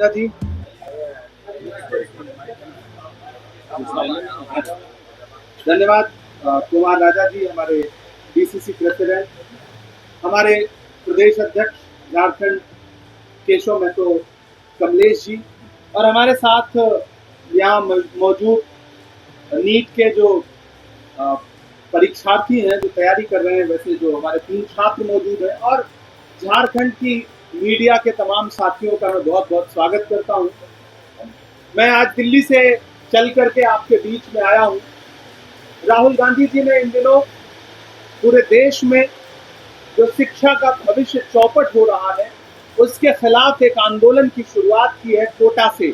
राजा जी, धन्यवाद। कुमार राजा जी हमारे DCC president, हमारे प्रदेश अध्यक्ष झारखंड केशव महतो कमलेश जी, और हमारे साथ यहाँ मौजूद नीट के जो परीक्षार्थी हैं जो तैयारी कर रहे हैं, वैसे जो हमारे 3 छात्र मौजूद हैं, और झारखंड की मीडिया के तमाम साथियों का मैं बहुत बहुत स्वागत करता हूं। मैं आज दिल्ली से चल करके आपके बीच में आया हूं। राहुल गांधी जी ने इन दिनों पूरे देश में जो शिक्षा का भविष्य चौपट हो रहा है उसके खिलाफ एक आंदोलन की शुरुआत की है कोटा से।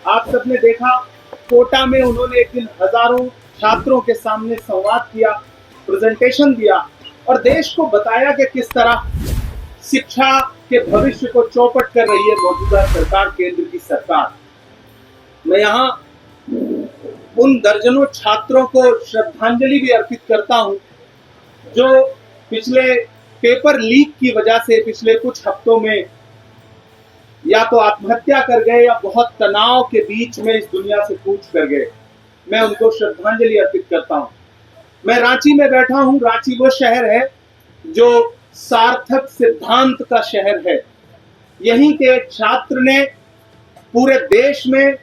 आप सबने देखा, कोटा में उन्होंने एक दिन हजारों छात्रों के सामने संवाद किया, प्रेजेंटेशन दिया और देश को बताया कि किस तरह शिक्षा के भविष्य को चौपट कर रही है मौजूदा सरकार, केंद्र की सरकार। मैं यहाँ उन दर्जनों छात्रों को श्रद्धांजलि भी अर्पित करता हूँ जो पिछले पेपर लीक की वजह से पिछले कुछ हफ्तों में या तो आत्महत्या कर गए या बहुत तनाव के बीच में इस दुनिया से कूच कर गए। मैं उनको श्रद्धांजलि अर्पित करता हूँ। मैं रांची में बैठा हूँ। रांची वो शहर है जो सार्थक सिद्धांत का शहर है। यहीं के एक छात्र ने पूरे देश में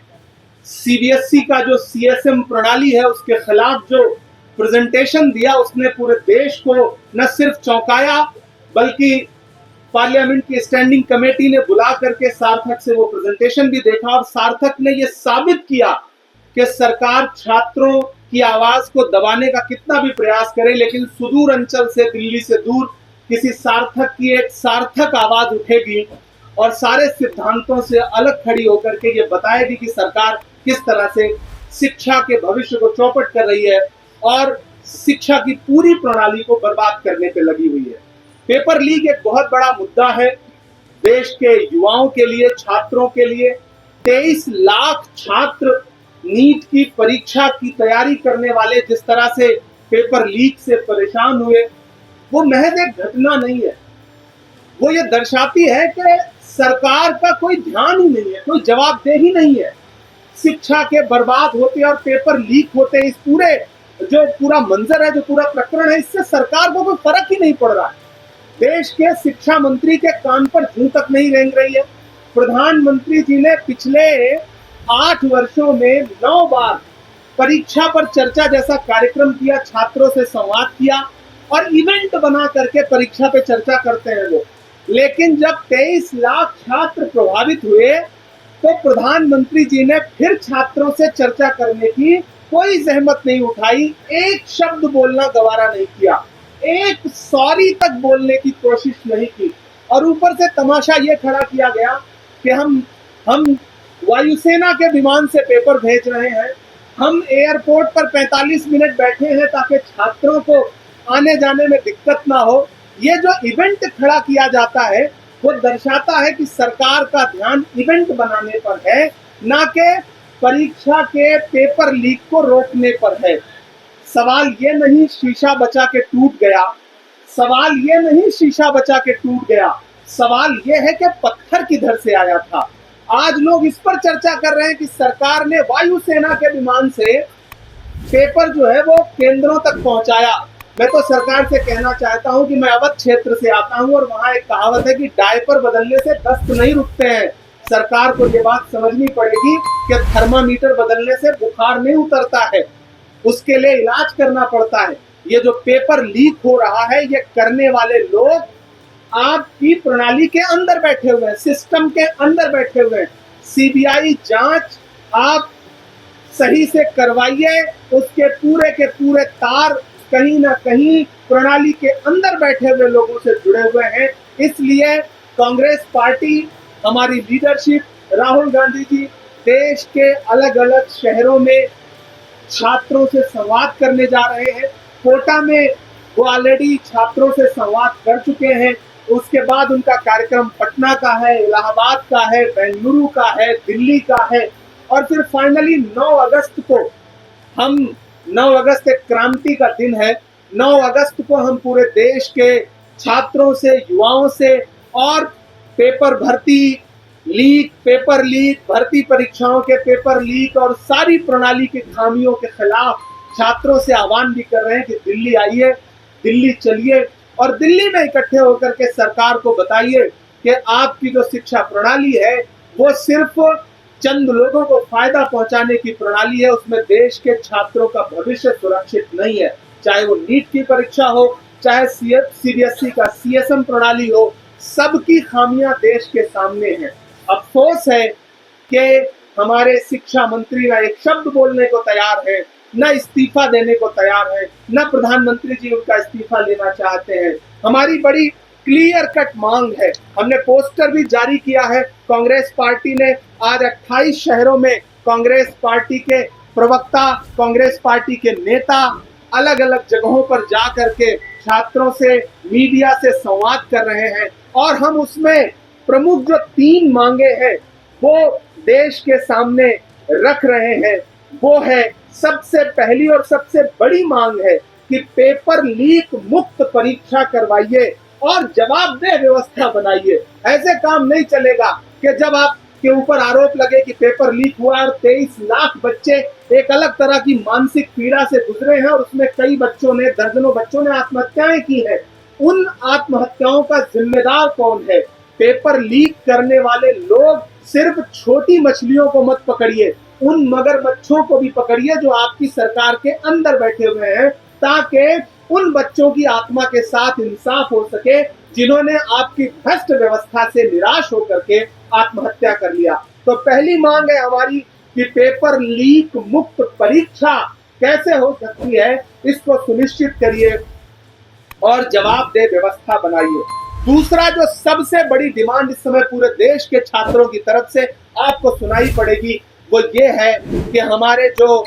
सीबीएसई का जो सीएसएम प्रणाली है उसके खिलाफ जो प्रेजेंटेशन दिया, उसने पूरे देश को न सिर्फ चौंकाया बल्कि पार्लियामेंट की स्टैंडिंग कमेटी ने बुला करके सार्थक से वो प्रेजेंटेशन भी देखा और सार्थक ने ये साबित किया कि सरकार छात्रों की आवाज को दबाने का कितना भी प्रयास करे, लेकिन सुदूर अंचल से, दिल्ली से दूर किसी सार्थक की एक सार्थक आवाज उठेगी और सारे सिद्धांतों से अलग खड़ी होकर के ये बताएगी कि सरकार किस तरह से शिक्षा के भविष्य को चौपट कर रही है और शिक्षा की पूरी प्रणाली को बर्बाद करने पे लगी हुई है। पेपर लीक एक बहुत बड़ा मुद्दा है देश के युवाओं के लिए, छात्रों के लिए। 23 लाख छात्र नीट की परीक्षा की तैयारी करने वाले जिस तरह से पेपर लीक से परेशान हुए, वो महज एक घटना नहीं है, वो ये दर्शाती है कि सरकार का कोई ध्यान ही नहीं है, कोई जवाबदेही नहीं है। शिक्षा के बर्बाद होते और पेपर लीक होते, इस पूरे जो पूरा मंजर है, जो पूरा प्रकरण है, इससे सरकार को कोई फर्क ही नहीं पड़ रहा है। देश के शिक्षा मंत्री के कान पर जूं तक नहीं रेंग रही है। प्रधानमंत्री जी ने पिछले 8 वर्षों में 9 बार परीक्षा पर चर्चा जैसा कार्यक्रम किया, छात्रों से संवाद किया और इवेंट बना करके परीक्षा पे चर्चा करते हैं लोग। लेकिन जब 23 लाख छात्र प्रभावित हुए तो प्रधानमंत्री जी ने फिर छात्रों से चर्चा करने की कोई जहमत नहीं उठाई, एक शब्द बोलना गवारा नहीं किया, एक सॉरी तक बोलने की कोशिश नहीं की। और ऊपर से तमाशा ये खड़ा किया गया कि हम वायुसेना के विमान से पेपर भेज रहे हैं, हम एयरपोर्ट पर 45 मिनट बैठे हैं ताकि छात्रों को आने जाने में दिक्कत ना हो। ये जो इवेंट खड़ा किया जाता है वो दर्शाता है कि सरकार का ध्यान इवेंट बनाने पर है, ना कि परीक्षा के पेपर लीक को रोकने पर है। सवाल ये नहीं शीशा बचा के टूट गया, सवाल ये नहीं शीशा बचा के टूट गया, सवाल ये है कि पत्थर किधर से आया था। आज लोग इस पर चर्चा कर रहे हैं कि सरकार ने वायुसेना के विमान से पेपर जो है वो केंद्रों तक पहुंचाया। मैं तो सरकार से कहना चाहता हूं कि मैं अवध क्षेत्र से आता हूं और वहां एक कहावत है कि डायपर बदलने से दस्त नहीं रुकते हैं। सरकार को ये बात समझनी पड़ेगी कि थर्मामीटर बदलने से बुखार नहीं उतरता है, उसके लिए इलाज करना पड़ता है। ये जो पेपर लीक हो रहा है, ये करने वाले लोग आपकी प्रणाली के अंदर बैठे हुए हैं, सिस्टम के अंदर बैठे हुए हैं। सीबीआई जांच आप सही से करवाइए, उसके पूरे के पूरे तार कहीं ना कहीं प्रणाली के अंदर बैठे हुए लोगों से जुड़े हुए हैं। इसलिए कांग्रेस पार्टी, हमारी लीडरशिप, राहुल गांधी जी देश के अलग अलग शहरों में छात्रों से संवाद करने जा रहे हैं। कोटा में वो ऑलरेडी छात्रों से संवाद कर चुके हैं। उसके बाद उनका कार्यक्रम पटना का है, इलाहाबाद का है, बेंगलुरु का है, दिल्ली का है और फिर फाइनली 9 अगस्त को 9 अगस्त एक क्रांति का दिन है। 9 अगस्त को हम पूरे देश के छात्रों से, युवाओं से और पेपर भर्ती लीक, पेपर लीक, भर्ती परीक्षाओं के पेपर लीक और सारी प्रणाली की खामियों के खिलाफ छात्रों से आह्वान भी कर रहे हैं कि दिल्ली आइए, दिल्ली चलिए और दिल्ली में इकट्ठे होकर के सरकार को बताइए कि आपकी जो शिक्षा प्रणाली है वो सिर्फ चंद लोगों को फायदा पहुंचाने की प्रणाली है, उसमें देश के छात्रों का भविष्य सुरक्षित नहीं है। चाहे वो नीट की परीक्षा हो, चाहे सीबीएसई का सीएसएम प्रणाली हो, सबकी खामियां देश के सामने हैं। अफसोस है कि हमारे शिक्षा मंत्री ना एक शब्द बोलने को तैयार है, न इस्तीफा देने को तैयार है, न प्रधानमंत्री जी उनका इस्तीफा लेना चाहते हैं। हमारी बड़ी क्लियर कट मांग है, हमने पोस्टर भी जारी किया है। कांग्रेस पार्टी ने आज 28 शहरों में कांग्रेस पार्टी के प्रवक्ता, कांग्रेस पार्टी के नेता अलग अलग जगहों पर जा करके छात्रों से, मीडिया से संवाद कर रहे हैं और हम उसमें प्रमुख जो 3 मांगे हैं वो देश के सामने रख रहे हैं। वो है, सबसे पहली और सबसे बड़ी मांग है कि पेपर लीक मुक्त परीक्षा करवाइए और जवाबदेह व्यवस्था बनाइए। ऐसे काम नहीं चलेगा कि जब आपके ऊपर आरोप लगे कि पेपर लीक हुआ और 23 लाख बच्चे एक अलग तरह की मानसिक पीड़ा से गुजरे हैं और उसमें कई बच्चों ने, दर्जनों बच्चों ने आत्महत्याएं की हैं। उन आत्महत्याओं का जिम्मेदार कौन है? पेपर लीक करने वाले लोग सिर्फ छोटी मछलियों को मत पकड़िए, उन मगरमच्छों को भी पकड़िए जो आपकी सरकार के अंदर बैठे हुए हैं, ताकि उन बच्चों की आत्मा के साथ इंसाफ हो सके जिन्होंने आपकी भ्रष्ट व्यवस्था से निराश होकर के आत्महत्या कर लिया। तो पहली मांग है हमारी कि पेपर लीक मुक्त परीक्षा कैसे हो सकती है, इसको सुनिश्चित करिए और जवाबदेह व्यवस्था बनाइए। दूसरा जो सबसे बड़ी डिमांड इस समय पूरे देश के छात्रों की तरफ से आपको सुनाई पड़ेगी वो ये है कि हमारे जो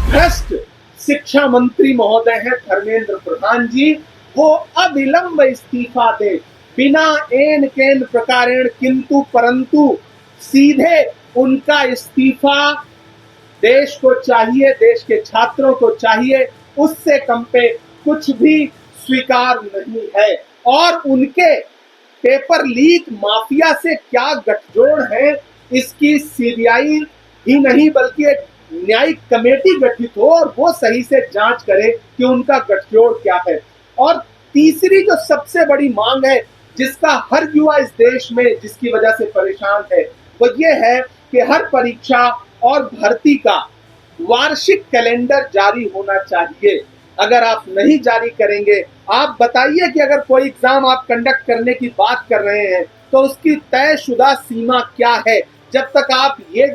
भ्रष्ट शिक्षा मंत्री महोदय हैं धर्मेंद्र प्रधान जी, वो अविलंब इस्तीफा दें, बिना एन केन प्रकारेण किंतु परंतु, सीधे उनका इस्तीफा देश को चाहिए, देश के छात्रों को चाहिए, उससे कम पे कुछ भी स्वीकार नहीं है। और उनके पेपर लीक माफिया से क्या गठजोड़ है, इसकी सीबीआई ही नहीं बल्कि एक न्यायिक कमेटी गठित हो और वो सही से जांच करे कि उनका गठजोड़ क्या है। और तीसरी जो सबसे बड़ी मांग है जिसका हर युवा इस देश में जिसकी वजह से परेशान है वो ये है कि हर परीक्षा और भर्ती का वार्षिक कैलेंडर जारी होना चाहिए। अगर आप नहीं जारी करेंगे, आप बताइए कि अगर कोई एग्जाम आप कंडक्ट करने की बात कर रहे हैं तो उसकी तयशुदा सीमा क्या है। जब तक आप ये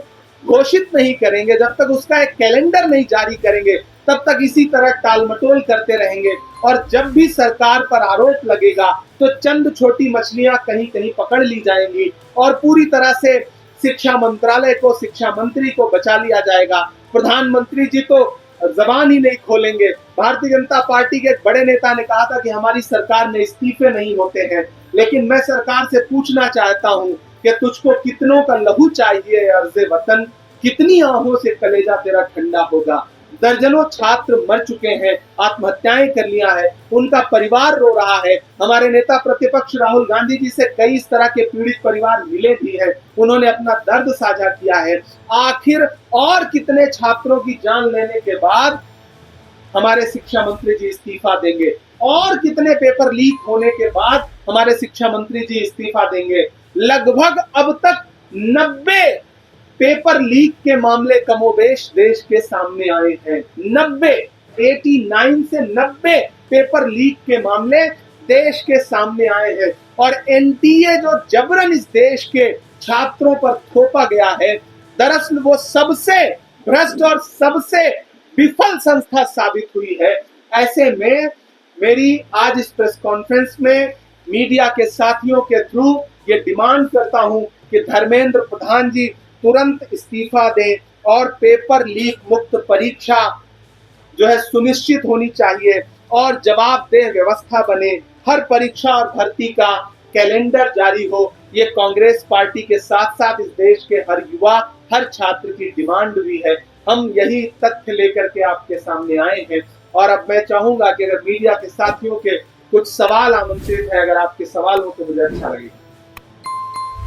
घोषित नहीं करेंगे, जब तक उसका एक कैलेंडर नहीं जारी करेंगे, तब तक इसी तरह टालमटोल करते रहेंगे और जब भी सरकार पर आरोप लगेगा तो चंद छोटी मछलियां कहीं कहीं पकड़ ली जाएंगी और पूरी तरह से शिक्षा मंत्रालय को, शिक्षा मंत्री को बचा लिया जाएगा। प्रधानमंत्री जी तो जबान ही नहीं खोलेंगे। भारतीय जनता पार्टी के एक बड़े नेता ने कहा था कि हमारी सरकार में इस्तीफे नहीं होते हैं, लेकिन मैं सरकार से पूछना चाहता हूं कि तुझको कितनों का लहू चाहिए अर्ज़े वतन, कितनी आहों से कलेजा तेरा ठंडा होगा। दर्जनों छात्र मर चुके हैं, आत्महत्याएं कर लिया है, उनका परिवार रो रहा है। हमारे नेता प्रतिपक्ष राहुल गांधी जी से कई इस तरह के पीड़ित परिवार मिले भी हैं, उन्होंने अपना दर्द साझा किया है। आखिर और कितने छात्रों की जान लेने के बाद हमारे शिक्षा मंत्री जी इस्तीफा देंगे? और कितने पेपर लीक होने के बाद हमारे शिक्षा मंत्री जी इस्तीफा देंगे? लगभग अब तक 90 पेपर लीक के मामले कमोबेश देश के सामने आए हैं। 89 से 90 पेपर लीक के मामले देश के सामने आए हैं और एनटीए जो जबरन इस देश के छात्रों पर थोपा गया है, दरअसल वो सबसे भ्रष्ट और सबसे विफल संस्था साबित हुई है। ऐसे में मेरी आज इस प्रेस कॉन्फ्रेंस में मीडिया के साथियों के थ्रू ये डिमांड करता हूं कि धर्मेंद्र प्रधान जी तुरंत इस्तीफा दें और पेपर लीक मुक्त परीक्षा जो है सुनिश्चित होनी चाहिए और जवाबदेह व्यवस्था बने। हर परीक्षा और भर्ती का कैलेंडर जारी हो। ये कांग्रेस पार्टी के साथ साथ इस देश के हर युवा, हर छात्र की डिमांड भी है। हम यही तथ्य लेकर के आपके सामने आए हैं और अब मैं चाहूंगा कि अगर मीडिया के साथियों के कुछ सवाल आमंत्रित है, अगर आपके सवाल हो तो मुझे अच्छा लगेगा।